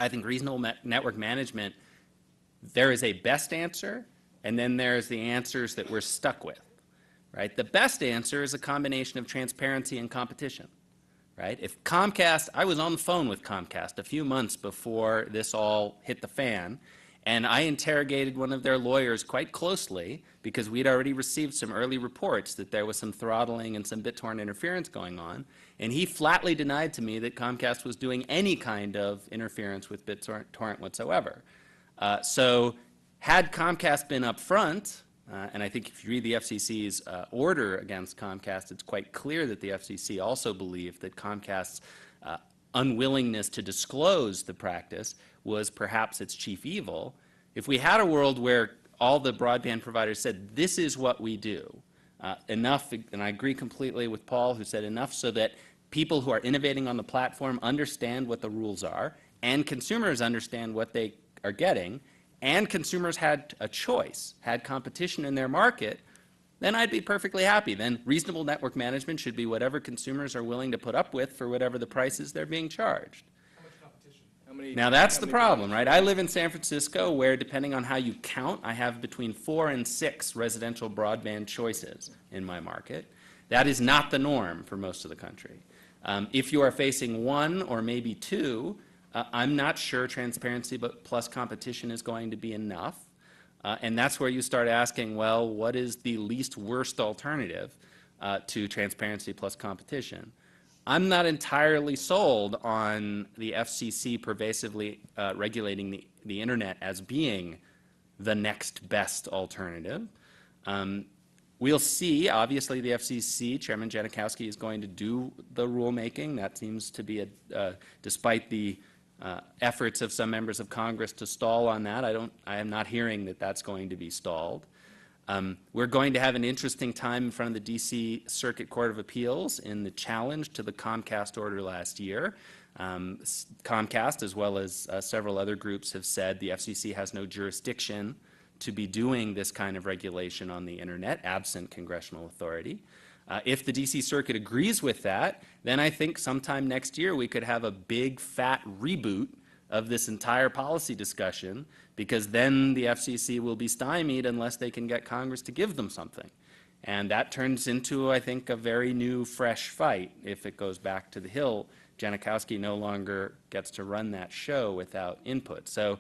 I think reasonable network management, there is a best answer, and then there's the answers that we're stuck with, right? The best answer is a combination of transparency and competition, right? If Comcast, I was on the phone with Comcast a few months before this all hit the fan, and I interrogated one of their lawyers quite closely because we'd already received some early reports that there was some throttling and some BitTorrent interference going on. And he flatly denied to me that Comcast was doing any kind of interference with BitTorrent whatsoever. So had Comcast been upfront, and I think if you read the FCC's order against Comcast, it's quite clear that the FCC also believed that Comcast's unwillingness to disclose the practice was perhaps its chief evil. If we had a world where all the broadband providers said, this is what we do, enough, and I agree completely with Paul who said enough so that people who are innovating on the platform understand what the rules are, and consumers understand what they are getting, and consumers had a choice, had competition in their market, then I'd be perfectly happy. Then reasonable network management should be whatever consumers are willing to put up with for whatever the prices they're being charged. How much competition? Now that's the problem, right? I live in San Francisco where, depending on how you count, I have between 4 and 6 residential broadband choices in my market. That is not the norm for most of the country. If you are facing 1 or maybe 2, I'm not sure transparency plus competition is going to be enough. And that's where you start asking, well, what is the least worst alternative to transparency plus competition? I'm not entirely sold on the FCC pervasively regulating the internet as being the next best alternative. We'll see. Obviously, the FCC, Chairman Janikowski, is going to do the rulemaking. That seems to be, despite the efforts of some members of Congress to stall on that, I am not hearing that that's going to be stalled. We're going to have an interesting time in front of the D.C. Circuit Court of Appeals in the challenge to the Comcast order last year. Comcast, as well as several other groups, have said the FCC has no jurisdiction to be doing this kind of regulation on the internet, absent congressional authority. If the D.C. Circuit agrees with that, then I think sometime next year we could have a big, fat reboot of this entire policy discussion, because then the FCC will be stymied unless they can get Congress to give them something. And that turns into, I think, a very new, fresh fight. If it goes back to the Hill, Janikowski no longer gets to run that show without input. So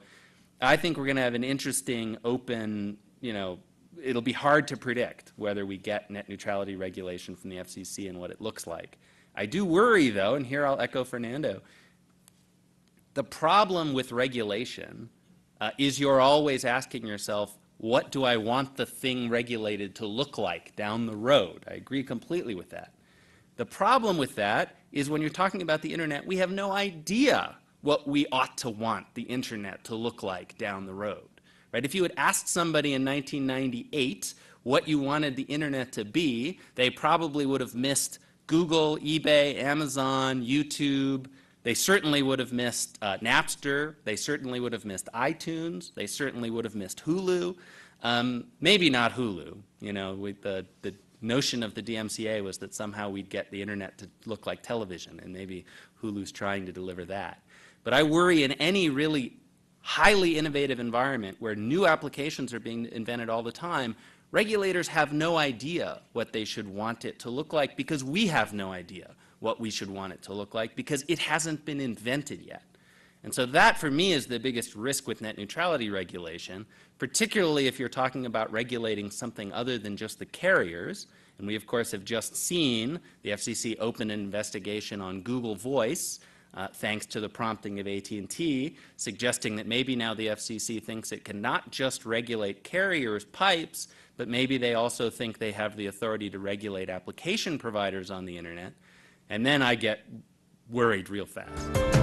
I think we're going to have an interesting, open, it'll be hard to predict whether we get net neutrality regulation from the FCC and what it looks like. I do worry, though, and here I'll echo Fernando, the problem with regulation is you're always asking yourself, what do I want the thing regulated to look like down the road? I agree completely with that. The problem with that is when you're talking about the internet, we have no idea what we ought to want the internet to look like down the road. Right? If you had asked somebody in 1998 what you wanted the internet to be, they probably would have missed Google, eBay, Amazon, YouTube. They certainly would have missed Napster. They certainly would have missed iTunes. They certainly would have missed Hulu. Maybe not Hulu. The notion of the DMCA was that somehow we'd get the internet to look like television, and maybe Hulu's trying to deliver that. But I worry in any really highly innovative environment where new applications are being invented all the time, regulators have no idea what they should want it to look like, because we have no idea what we should want it to look like, because it hasn't been invented yet. And so that, for me, is the biggest risk with net neutrality regulation, particularly if you're talking about regulating something other than just the carriers. And we, of course, have just seen the FCC open an investigation on Google Voice, thanks to the prompting of AT&T, suggesting that maybe now the FCC thinks it can not just regulate carriers' pipes, but maybe they also think they have the authority to regulate application providers on the internet. And then I get worried real fast.